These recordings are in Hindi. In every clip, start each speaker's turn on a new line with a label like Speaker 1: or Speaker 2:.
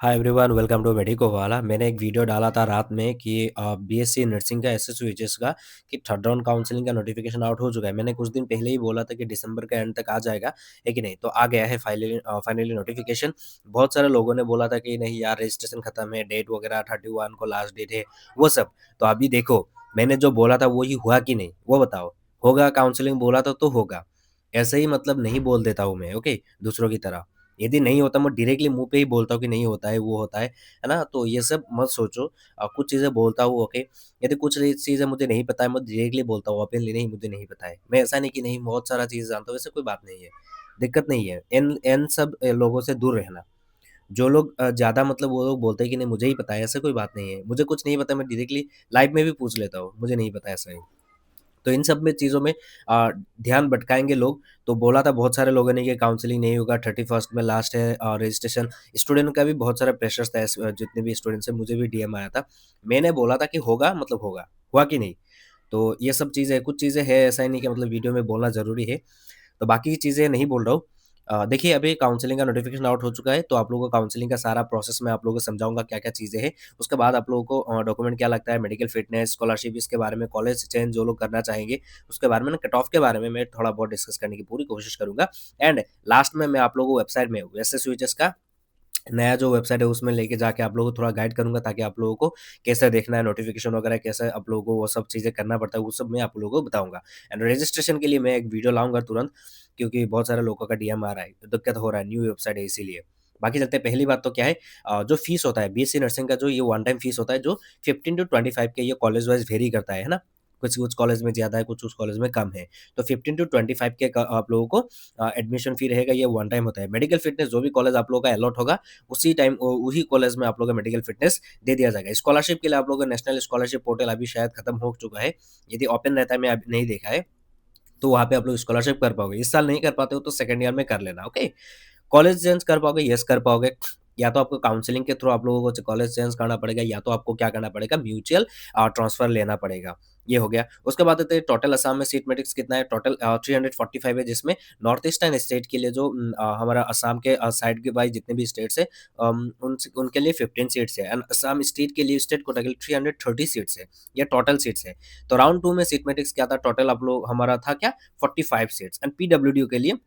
Speaker 1: Hi everyone, welcome to Medico Wala. मैंने एक वीडियो डाला था रात में कि बीएससी नर्सिंग का एसएसयूएचएस का कि थर्ड राउंड काउंसलिंग का नोटिफिकेशन आउट हो चुका है। मैंने कुछ दिन पहले ही बोला था कि दिसंबर के एंड तक आ जाएगा, है कि नहीं? तो आ गया है फाइनली नोटिफिकेशन। बहुत सारे लोगों ने बोला था कि नहीं यार, रजिस्ट्रेशन खत्म है, डेट वगैरह 31 को लास्ट डेट है, वो सब। तो अभी देखो, मैंने जो बोला था वही हुआ कि नहीं, वो बताओ। होगा, काउंसलिंग बोला था तो होगा। ऐसे ही मतलब नहीं बोल देता हूँ मैं, ओके, दूसरों की तरह। यदि नहीं होता मैं डायरेक्टली मुँह पे ही बोलता हूँ कि नहीं होता है, वो होता है ना? तो ये सब मत सोचो। कुछ चीज़ें बोलता हूँ, ओके। यदि कुछ चीज़ें मुझे नहीं पता है, मैं डायरेक्टली बोलता हूँ ओपनली, नहीं मुझे नहीं पता है। मैं ऐसा नहीं कि नहीं बहुत सारा चीज़ जानता हूँ, ऐसा कोई बात नहीं है। दिक्कत नहीं है। इन इन सब लोगों से दूर रहना। जो लोग ज़्यादा मतलब वो लोग बोलते हैं कि नहीं मुझे ही पता है, ऐसा कोई बात नहीं है। मुझे कुछ नहीं पता, मैं डायरेक्टली लाइव में भी पूछ लेता हूँ, मुझे नहीं पता ऐसा ही। तो इन सब में चीज़ों में ध्यान भटकाएँगे लोग। तो बोला था बहुत सारे लोगों ने कि काउंसलिंग नहीं होगा, 31st में लास्ट है रजिस्ट्रेशन। स्टूडेंट का भी बहुत सारा प्रेशर्स था, जितने भी स्टूडेंट्स हैं, मुझे भी डीएम आया था। मैंने बोला था कि होगा मतलब होगा, हुआ कि नहीं? तो ये सब चीज़ें, कुछ चीज़ें हैं, ऐसा ही नहीं कि मतलब वीडियो में बोलना ज़रूरी है। तो बाकी की चीज़ें नहीं बोल रहा हूँ। देखिए, अभी काउंसलिंग का नोटिफ़िकेशन आउट हो चुका है, तो आप लोगों को काउंसलिंग का सारा प्रोसेस मैं आप लोगों को समझाऊँगा क्या-क्या चीज़ें हैं। उसके बाद आप लोगों को डॉक्यूमेंट क्या लगता है, मेडिकल फिटनेस, स्कॉलरशिप, इसके बारे में, कॉलेज चेंज जो लोग करना चाहेंगे, उसके बारे में ना, कट ऑफ के बारे में मैं थोड़ा बहुत डिस्कस करने की पूरी कोशिश करूँगा। एंड लास्ट में मैं आप लोगों को वेबसाइट में एसएसयूएचएस का नया जो वेबसाइट है उसमें लेके जाके आप लोगों को थोड़ा गाइड करूँगा, ताकि आप लोगों को कैसे देखना है नोटिफ़िकेशन वगैरह, कैसे आप लोगों को वो सब चीज़ें करना पड़ता है, वो सब मैं आप लोगों को बताऊँगा। एंड रजिस्ट्रेशन के लिए मैं एक वीडियो लाऊँगा तुरंत, क्योंकि बहुत सारे लोगों का डीएम आ रहा है, दिक्कत हो रहा है, न्यू वेबसाइट है इसीलिए। बाकी चलते हैं, पहली बात तो क्या है, जो फीस होता है बीएससी नर्सिंग का, जो ये वन टाइम फीस होता है, जो 15 टू 25 के, ये कॉलेज वाइज़ वेरी करता है ना? कुछ-कुछ कॉलेज में ज़्यादा है, कुछ-कुछ कॉलेज में कम है। तो 15 टू 25 के क आप लोगों को एडमिशन फी रहेगा, ये वन टाइम होता है। मेडिकल फिटनेस जो भी कॉलेज आप लोगों का अलॉट होगा, उसी टाइम वही कॉलेज में आप लोगों को मेडिकल फिटनेस दे दिया जाएगा। स्कॉलरशिप के लिए आप लोगों का नेशनल स्कॉलरशिप पोर्टल अभी शायद खत्म हो चुका है। यदि ओपन रहता है, मैं अभी नहीं देखा है, तो वहाँ पे आप लोग स्कॉलरशिप कर पाओगे। इस साल नहीं कर पाते हो तो सेकंड ईयर में कर लेना, ओके? कॉलेज चेंज कर पाओगे? यस कर पाओगे। या तो आपको काउंसलिंग के थ्रू आप लोगों को कॉलेज चेंज करना पड़ेगा, या तो आपको क्या करना पड़ेगा, म्यूचुअल ट्रांसफर लेना पड़ेगा। ये हो गया। उसके बाद आते हैं टोटल असम में सीट मैट्रिक्स कितना है, टोटल 345 है, जिसमें नॉर्थ ईस्टर्न स्टेट के लिए जो हमारा असम के साइड के वाइज़ जितने भी स्टेट्स हैं, उनके लिए 15 सीट्स है, एंड असम स्टेट के लिए स्टेट कोटा के लिए 330 सीट्स है। ये टोटल सीट्स है। तो राउंड 2 में सीट मैट्रिक्स क्या था, टोटल आप लोग हमारा था क्या, 45 सीट्स, एंड पीडब्ल्यूडी के लिए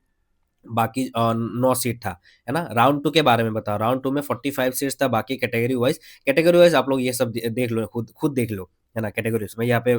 Speaker 1: बाकी 9 सीट था, है ना? राउंड 2 के बारे में बताओ, राउंड 2 में 45 सीट्स था, बाकी कैटेगरी वाइज़ आप लोग ये सब देख लो, खुद खुद देख लो, है ना? कैटेगरीज़ मैं यहाँ पे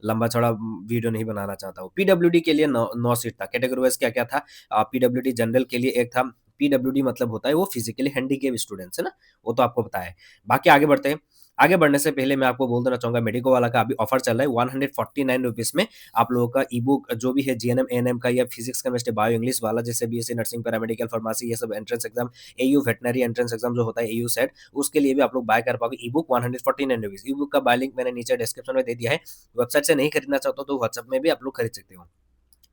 Speaker 1: लंबा-चौड़ा वीडियो नहीं बनाना चाहता हूँ। पीडब्ल्यूडी के लिए 9 सीट था, कैटेगरी वाइज़ क्या-क्या था, पीडब्ल्यूडी जनरल के लिए एक था, पीडब्ल्यूडी मतलब होता है वो फिज़िकली हैंडिकैप स्टूडेंट्स, है ना? वो तो आपको पता है। बाकी आगे बढ़ते हैं। आगे बढ़ने से पहले मैं आपको बोल देना चाहूँगा, मेडिको वाला का अभी ऑफर चल रहा है, 149 रुपीज़ में आप लोगों का ई-बुक जो भी है, जीएनएम, एएनएम का, या फिजिक्स, केमिस्ट्री, बायो, इंग्लिश वाला, जैसे बीएससी नर्सिंग, पैरामेडिकल, फार्मेसी, ये सब entrance exam, AU veterinary entrance exam जो होता है, एयू सेट, उसके लिए भी आप लोग बाय कर पाओगे ई-बुक 149 रुपीज़। ई-बुक का बाय लिंक मैंने नीचे डिस्क्रिप्शन में दे दिया है। वेबसाइट से नहीं खरीदना चाहते हो तो व्हाट्सएप में भी आप लोग खरीद सकते हो।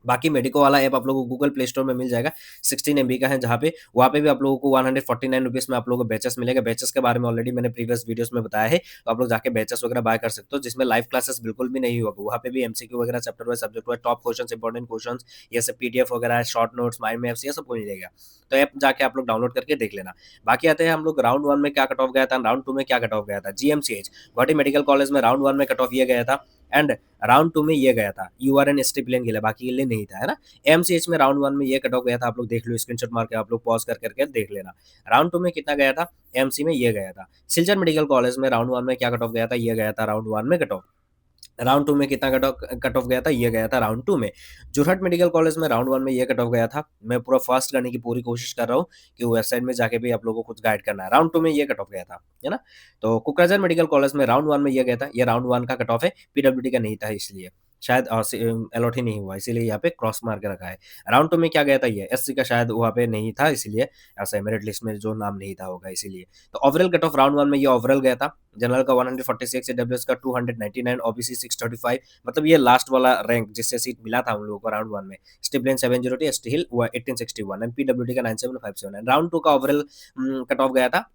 Speaker 1: बाकी मेडिको वाला ऐप आप लोगों को गूगल प्ले स्टोर में मिल जाएगा, 16 एमबी का है, जहाँ पे वहाँ पे भी आप लोगों को 149 रुपीज़ में आप लोगों को बैचेस मिलेगा। बैचेस के बारे में ऑलरेडी मैंने प्रीवियस वीडियोज़ में बताया है, तो आप लोग जाके बैचेस वगैरह बाय कर सकते हो, जिसमें लाइव क्लासेस बिल्कुल भी नहीं होगा। वहाँ पे भी एमसीक्यू वगैरह, chapter wise, subject wise, top questions, important questions, ये सब पीडीएफ वगैरह, शॉर्ट नोट्स, माइंड मैप्स, ये सब कुछ मिलेगा। तो ऐप जाके आप लोग डाउनलोड करके देख लेना। बाकी आते हैं हम लोग राउंड 1 में क्या कट ऑफ गया था, राउंड 2 में क्या कट ऑफ गया था। जीएमसीएच, गुवाहाटी मेडिकल कॉलेज में राउंड 1 में कट ऑफ ये गया था, एंड राउंड 2 में ये गया था। यूआरएन एसटी प्लेन के लिए, बाकी के लिए नहीं था, है ना? एमसीएच में राउंड 1 में ये कट ऑफ गया था, आप लोग देख लो, स्क्रीनशॉट मार के आप लोग पॉज़ कर करके देख लेना। राउंड 2 में कितना गया था, एमसी में ये गया था। सिलचर मेडिकल कॉलेज में राउंड 1 में क्या कट ऑफ गया था, ये गया था राउंड 1 में कट ऑफ। राउंड 2 में कितना कट ऑफ गया था, ये गया था राउंड 2 में। जोरहाट मेडिकल कॉलेज में राउंड 1 में ये कट ऑफ गया था। मैं पूरा फास्ट करने की पूरी कोशिश कर रहा हूँ कि वेबसाइट में जाके भी आप लोगों को कुछ गाइड करना है। राउंड 2 में ये कट ऑफ गया था, है ना? तो कोकराझार मेडिकल कॉलेज में राउंड 1 में ये गया था, ये राउंड 1 का कट ऑफ है, पीडब्ल्यूडी का नहीं था इसलिए। शायद अलॉट ही नहीं हुआ, इसीलिए यहाँ पे क्रॉस मार के रखा है। राउंड 2 में क्या गया था ये, एससी का शायद वहाँ पे नहीं था, इसलिए ऐसा है, मेरिट लिस्ट में जो नाम नहीं था होगा इसीलिए। तो ओवरऑल कट ऑफ राउंड 1 में ये ओवरऑल गया था। जनरल का 146, ईडब्ल्यूएस का 299, ओबीसी 635, मतलब ये लास्ट वाला रैंक जिससे सीट मिला था उन लोगों को राउंड 1 में। स्टीपलेन 702, एसटी हिल 1861, एंड पीडब्ल्यूडी का 9757, एंड राउंड 2 का ओवरऑल कट ऑफ गया था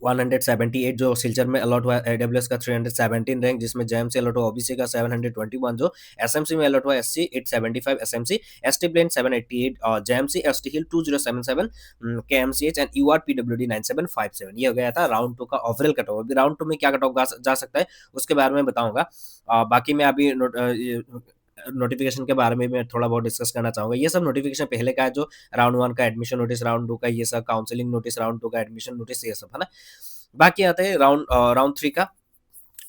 Speaker 1: 178 जो सिलचर में अलॉट हुआ है, एडब्ल्यूएस का 317 रैंक, जिसमें जेएम से अलॉट हुआ ओबीसी का 721, जो एसएमसी में अलॉट हुआ एससी 875, एसएमसी एसटी प्लेन 788, और JMC ST hill 2077, KMCH and UR PWD 9757। ये हो गया था राउंड 2 का ओवरऑल कट ऑफ। अभी राउंड 2 में क्या कट ऑफ जा सकता है उसके बारे में बताऊंगा। बाकी मैं अभी नोटिफिकेशन के बारे में मैं थोड़ा बहुत डिस्कस करना चाहूंगा। ये सब नोटिफिकेशन पहले का है, जो राउंड 1 का एडमिशन नोटिस, राउंड 2 का ये सब काउंसलिंग नोटिस, राउंड 2 का एडमिशन नोटिस, ये सब है ना। बाकी आते हैं राउंड 3 का,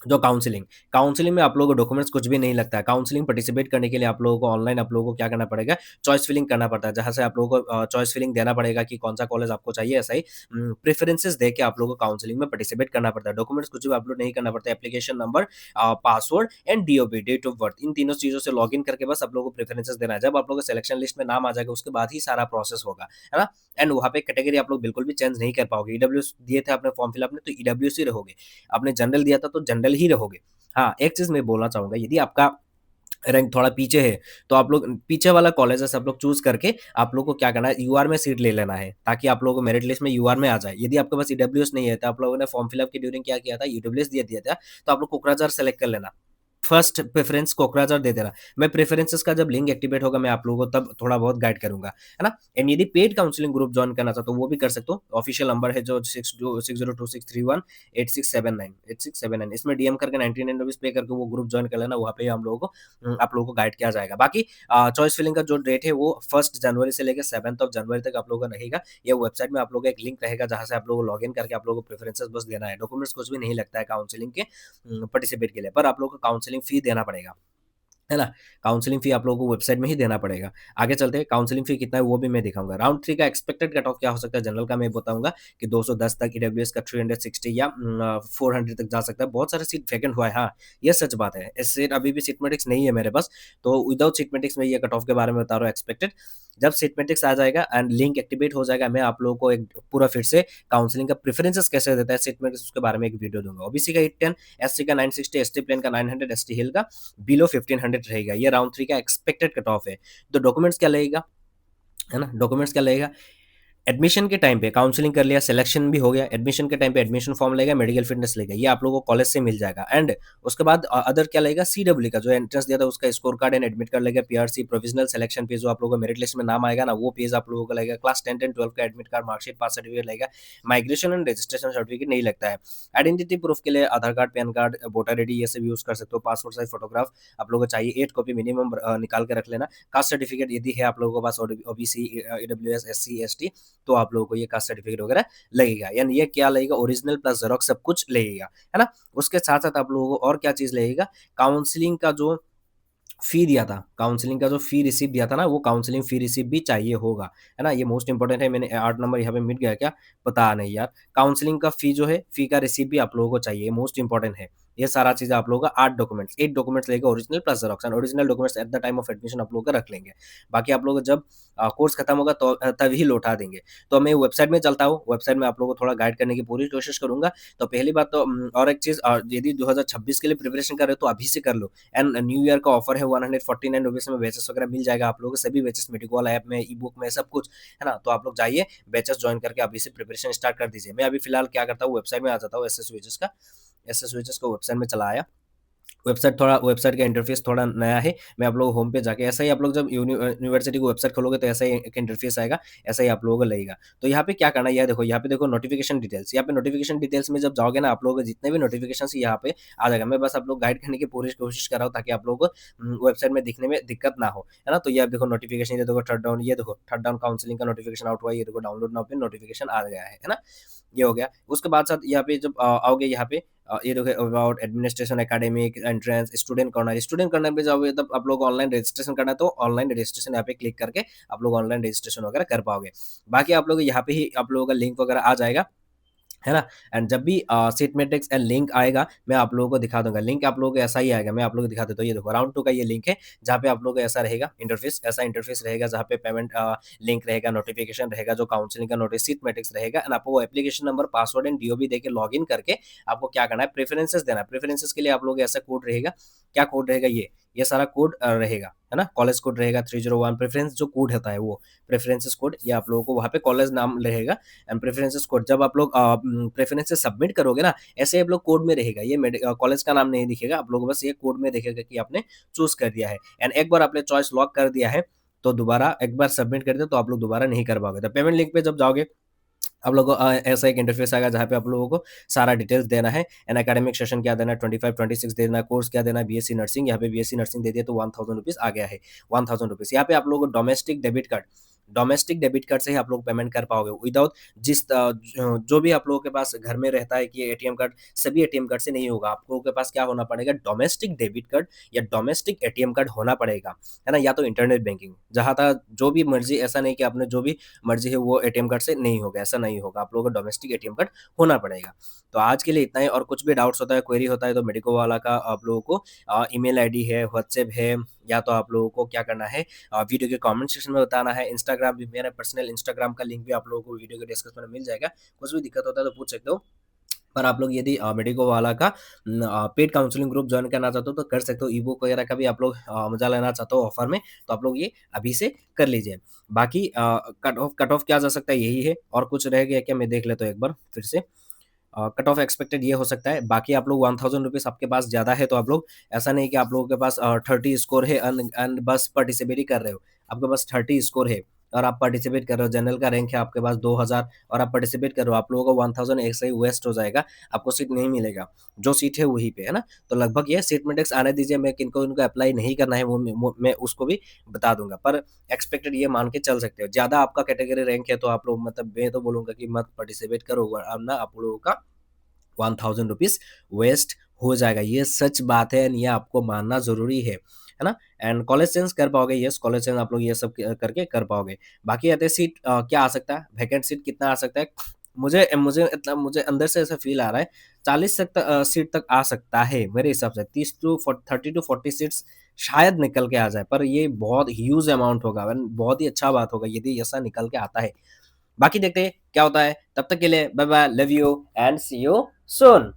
Speaker 1: जो काउंसलिंग। काउंसलिंग में आप लोगों को डॉक्यूमेंट्स कुछ भी नहीं लगता है। काउंसलिंग पार्टिसिपेट करने के लिए आप लोगों को ऑनलाइन आप लोगों को क्या करना पड़ेगा, चॉइस फिलिंग करना पड़ता है, जहाँ से आप लोगों को चॉइस फिलिंग देना पड़ेगा कि कौन सा कॉलेज आपको चाहिए। ऐसा ही प्रेफरेंसेस दे के आप लोगों को काउंसलिंग में पार्टिसिपेट करना पड़ता है। डॉक्यूमेंट्स कुछ भी अपलोड नहीं करना पड़ता है। Application number, password and DOB, date of birth, इन तीनों चीजों से लॉग इन करके बस आप लोगों को प्रेफरेंसेस देना है। जब आप लोगों को सिलेक्शन लिस्ट में नाम आ जाएगा उसके बाद ही सारा प्रोसेस होगा, है ना। एंड वहाँ पे कैटेगरी आप लोग बिल्कुल भी चेंज नहीं कर पाओगे। ईडब्ल्यूएस दिए थे आपने फॉर्म फिलअप में, तो ईडब्ल्यूएस ही रहोगे। आपने जनरल दिया था तो जनरल ही रहोगे। हाँ, एक चीज मैं बोलना चाहूंगा, यदि आपका रैंक थोड़ा पीछे है तो आप लोग पीछे वाला कॉलेज सब लोग चूज करके आप लोग को क्या करना है, यूआर में सीट ले लेना है, ताकि आप लोगों को मेरिट लिस्ट में यूआर में आ जाए। यदि आपके पास ईडब्ल्यूएस नहीं है तो आप लोगों ने फॉर्म फिलअप के ड्यूरिंग क्या किया था, ईडब्ल्यूएस दिया दिया था, तो आप लोग कोकराझार सेलेक्ट कर लेना। फर्स्ट प्रेफरेंस कोकराझार दे देना। मैं प्रेफरेंसेस का जब लिंक एक्टिवेट होगा मैं आप लोगों को तब थोड़ा बहुत गाइड करूंगा, है ना। एंड यदि पेड काउंसलिंग ग्रुप ज्वाइन करना चाहते हो वो भी कर सकते हो। ऑफिशियल नंबर है जो 6026318679, इसमें डीएम करके 99 रुपीज पे करके वो ग्रुप ज्वाइन कर लेना। वहाँ पे हम लोगों को आप लोगों को गाइड किया जाएगा। बाकी चॉइस फिलिंग का जो डेट है वो 1 जनवरी से लेकर 7 जनवरी तक आप लोगों का रहेगा। ये वेबसाइट में आप लोगों का एक लिंक रहेगा जहां से आप लोगों को लॉग इन करके आप लोगों को प्रेफरेंसेस बस देना है। डॉक्यूमेंट्स कुछ भी नहीं लगता है काउंसलिंग के पार्टिसिपेट के लिए, पर आप लोगों को काउंसलिंग फी देना पड़ेगा, है ना। काउंसलिंग फी आप लोगों को वेबसाइट में ही देना पड़ेगा। आगे चलते हैं, काउंसलिंग फी कितना है वो भी मैं दिखाऊंगा। राउंड 3 का एक्सपेक्टेड कट ऑफ क्या हो सकता है, जनरल का मैं बताऊंगा कि 210 तक, ईडब्ल्यूएस का 360 या 400 तक जा सकता है। बहुत सारे सीट वैकेंट हुआ है, हाँ ये सच बात है। इस सीट अभी भी सीट मैट्रिक्स नहीं है मेरे पास, तो विदाउट सीट मैट्रिक्स में ये कट ऑफ के बारे में बता रहा हूँ एक्सपेक्टेड। जब सीट मैट्रिक्स आ जाएगा एंड लिंक एक्टिवेट हो जाएगा, मैं आप लोगों को एक पूरा फिर से काउंसलिंग का प्रेफरेंसेस कैसे देता है सीट मैट्रिक्स उसके बारे में एक वीडियो दूंगा। ओबीसी का 810, एससी का 960, एसटी प्लेन का 900, एसटी हिल का बिलो 1500 रहेगा। ये राउंड 3 का एक्सपेक्टेड कट ऑफ है। तो डॉक्यूमेंट्स क्या लगेगा, है ना। डॉक्यूमेंट्स क्या लगेगा, एडमिशन के टाइम पे काउंसलिंग कर लिया, सिलेक्शन भी हो गया, एडमिशन के टाइम पे एडमिशन फॉर्म लेगा, मेडिकल फिटनेस लेगा, ये आप लोगों को कॉलेज से मिल जाएगा। एंड उसके बाद अदर क्या लेगा, सीडब्ल्यू का जो एंट्रेंस दिया था उसका score card and admit card लेगा, पीआरसी प्रोविजनल सिलेक्शन पेज जो आप लोगों को मेरिट लिस्ट में नाम आएगा ना, वो पेज आप लोगों को लगेगा। क्लास 10 एंड 12 का admit card, marksheet, pass certificate लगेगा। माइग्रेशन एंड रजिस्ट्रेशन सर्टिफिकेट नहीं लगता है। आइडेंटिटी प्रूफ के लिए Aadhaar card, PAN card, voter ID ये सब यूज कर सकते हो। पासपोर्ट साइज फोटोग्राफ आप लोगों को चाहिए, 8 कॉपी मिनिमम निकाल के रख लेना। कास्ट सर्टिफिकेट यदि है आप लोगों के पास, ओबीसी, ईडब्ल्यूएस, एससी, एसटी, तो आप लोगों को ये कास्ट सर्टिफिकेट वगैरह लगेगा। यानी ये क्या लगेगा, ओरिजिनल प्लस जेरोक्स सब कुछ लगेगा, है ना। उसके साथ साथ आप लोगों को और क्या चीज लगेगा, काउंसलिंग का जो फी दिया था, काउंसलिंग का जो फी रिसीव दिया था ना, वो काउंसलिंग फी रिसीव भी चाहिए होगा, है ना। ये मोस्ट इंपॉर्टेंट है। मैंने 8 नंबर यहाँ पे मिट गया क्या, पता नहीं यार। काउंसलिंग का फी जो है, फी का रिसीव भी आप लोगों को चाहिए, मोस्ट इंपॉर्टेंट है। ये सारा चीज आप लोगों का 8 डॉक्यूमेंट्स लेगा, original plus xerox. And original documents at the time of admission आप लोग का रख लेंगे। बाकी आप लोग जब कोर्स खत्म होगा तो तभी लौटा देंगे। तो मैं वेबसाइट में चलता हूँ, वेबसाइट में आप लोगों को थोड़ा गाइड करने की पूरी कोशिश करूंगा। तो पहली बात तो और एक चीज, यदि 2026 के लिए प्रिपरेशन कर रहे हो तो अभी से कर लो। एंड न्यू ईयर का ऑफर है, 149 रुपीज में बैचेस वगैरह मिल जाएगा आप लोगों को, सभी बैचेस मेडिकल ऐप में, ई बुक में, सब कुछ, है ना। तो आप लोग जाइए, बैचेस ज्वाइन करके अभी से प्रिपरेशन स्टार्ट कर दीजिए। मैं अभी फिलहाल क्या करता हूँ, वेबसाइट में आ जाता हूँ, एसएस को वेबसाइट में चला आया। वेबसाइट का इंटरफेस थोड़ा नया है। मैं आप लोग होम पे जाके, ऐसा ही आप लोग जब यूनिवर्सिटी को वेबसाइट खोलोगे तो ऐसा ही एक इंटरफेस आएगा, ऐसा ही आप लोगों को लगेगा। तो यहाँ पे क्या करना है, देखो यहाँ पे देखो नोटिफिकेशन डिटेल्स। यहाँ पे नोटिफिकेशन डिटेल्स में जब जाओगे ना, आप लोगों को जितने भी नोटिफिकेशन यहाँ पे आ जाएगा। मैं बस आप लोग गाइड करने की पूरी कोशिश कर रहा हूँ ताकि आप लोगों को वेबसाइट में दिखने में दिक्कत ना हो, है ना। तो ये आप देखो नोटिफिकेशन, ये देखो थर्ड डाउन, ये देखो थर्ड डाउन काउंसलिंग का नोटिफिकेशन आउट हुआ, ये देखो डाउनलोड नाउ पे नोटिफिकेशन आ गया है ना। ये हो गया। उसके बाद साथ यहाँ पे जब आओगे, यहाँ पे ये देखो about administration, academic, entrance, student corner पे जाओगे तब आप लोग ऑनलाइन रजिस्ट्रेशन करना है, तो ऑनलाइन रजिस्ट्रेशन यहाँ पे क्लिक करके आप लोग ऑनलाइन रजिस्ट्रेशन वगैरह कर पाओगे। बाकी आप लोग यहाँ पे ही आप लोगों का लिंक वगैरह आ जाएगा, है ना। एंड जब भी सीट मैट्रिक्स एंड लिंक आएगा मैं आप लोगों को दिखा दूंगा। लिंक आप लोगों को ऐसा ही आएगा, मैं आप लोगों को दिखा देता हूँ। ये देखो राउंड 2 का ये लिंक है, जहाँ पे आप लोगों को ऐसा रहेगा इंटरफेस, ऐसा इंटरफेस रहेगा जहाँ पे पेमेंट लिंक रहेगा, नोटिफिकेशन रहेगा, जो काउंसलिंग का नोटिस, सीट मैट्रिक्स रहेगा। एंड आपको वो application number, password and DOB देके लॉग इन करके आपको क्या करना है, प्रेफरेंसेस देना है। प्रेफरेंसेस के लिए आप लोग ऐसा कोड रहेगा, क्या कोड रहेगा, ये सारा कोड रहेगा, है ना? कॉलेज कोड रहेगा 301 प्रेफ़रेंस जो कोड होता है वो, प्रेफ़रेंसेस कोड ये आप लोगों को वहाँ पे कॉलेज नाम रहेगा एंड प्रेफ़रेंसेस कोड जब आप लोग प्रेफ़रेंसेस सबमिट करोगे ना, ऐसे आप लोग कोड में रहेगा, ये कॉलेज का नाम नहीं दिखेगा, आप लोगों को बस ये कोड में दिखेगा कि आपने चूज़ कर दिया है एंड एक बार आपने चॉइस लॉक कर दिया है, तो दोबारा एक बार सबमिट कर दिया तो आप लोग दोबारा नहीं कर पाओगे। तो पेमेंट लिंक पे जब जाओगे आप लोगों को ऐसा एक इंटरफेस आएगा जहाँ पे आप लोगों को सारा डिटेल्स देना है एंड एकेडमिक सेशन क्या देना है 25-26 देना है, कोर्स क्या देना है बीएससी नर्सिंग, यहाँ पे बीएससी नर्सिंग दे दिया तो 1000 रुपीज़ आ गया है, 1000 रुपीज़। यहाँ पे आप लोगों को डोमेस्टिक डेबिट कार्ड से ही आप लोग पेमेंट कर पाओगे विदाउट जो भी आप लोगों के पास घर में रहता है कि एटीएम कार्ड, सभी एटीएम कार्ड से नहीं होगा। आप लोगों के पास क्या होना पड़ेगा डोमेस्टिक डेबिट कार्ड या डोमेस्टिक एटीएम कार्ड होना पड़ेगा, है ना? या तो इंटरनेट बैंकिंग, जहाँ तक जो भी मर्ज़ी ऐसा नहीं कि आपने जो भी मर्ज़ी है वो एटीएम कार्ड से नहीं होगा, ऐसा नहीं होगा। आप लोगों को डोमेस्टिक एटीएम कार्ड होना पड़ेगा। तो आज के लिए इतना ही और कुछ भी डाउट्स होता है, क्वेरी होता है तो मेडिको वाला का आप लोगों को ईमेल आईडी है, व्हाट्सएप है या तो आप लोगों को क्या करना है वीडियो के कमेंट सेक्शन में बताना है। इंस्टाग्राम भी मेरा पर्सनल इंस्टाग्राम का लिंक भी आप लोगों को वीडियो के डिस्क्रिप्शन में मिल जाएगा। कुछ भी दिक्कत होता है तो पूछ सकते हो। पर आप लोग यदि मेडिको वाला का पेड काउंसलिंग ग्रुप जॉइन करना चाहते हो तो कर सकते हो। ई-बुक वगैरह का भी आप लोग मज़ा लेना चाहते हो ऑफ़र में, तो आप लोग ये अभी से कर लीजिए। बाकी कट ऑफ क्या जा सकता है यही है और कुछ रह गया क्या मैं देख लेता हूँ एक बार फिर से। कट ऑफ एक्सपेक्टेड ये हो सकता है, बाकी आप लोग 1000 रुपीज़ आपके पास ज़्यादा है तो आप लोग ऐसा नहीं कि आप लोगों के पास 30 स्कोर है एंड बस पार्टिसिपेट ही कर रहे हो। आपके पास 30 स्कोर है और आप पार्टिसिपेट कर रहे हो, जनरल का रैंक है आपके पास 2000 और आप पार्टिसिपेट कर रहे हो, आप लोगों का 1000 ऐसे ही वेस्ट हो जाएगा, आपको सीट नहीं मिलेगा। जो सीट है वहीं पे, है ना? तो लगभग ये सीट मैट्रिक्स आने दीजिए, मैं किनको-किनको अप्लाई नहीं करना है वो मैं उसको भी बता दूँगा। पर एक्सपेक्टेड ये मान के चल सकते हो। ज़्यादा आपका कैटेगरी रैंक है तो आप लोग मतलब मैं तो बोलूँगा कि मत पार्टिसिपेट करो वरना आप लोगों का 1000 रुपीज़ वेस्ट हो जाएगा। ये सच बात है एंड ये आपको मानना ज़रूरी है ना? एंड कॉलेज चेंज कर पाओगे, यस कॉलेज चेंज आप लोग ये सब क करके कर पाओगे। बाकी रहते सीट क्या आ सकता है? वैकेंट सीट कितना आ सकता है? मुझे अंदर से ऐसा फ़ील आ रहा है 40 सीट तक आ सकता है मेरे हिसाब से 30 टू 40 सीट्स शायद निकल के आ जाए, पर ये बहुत ह्यूज अमाउंट होगा एंड बहुत ही अच्छा बात होगा यदि ऐसा निकल के आता है। बाकी देखते हैं क्या होता है, तब तक के लिए bye bye, love you and see you soon.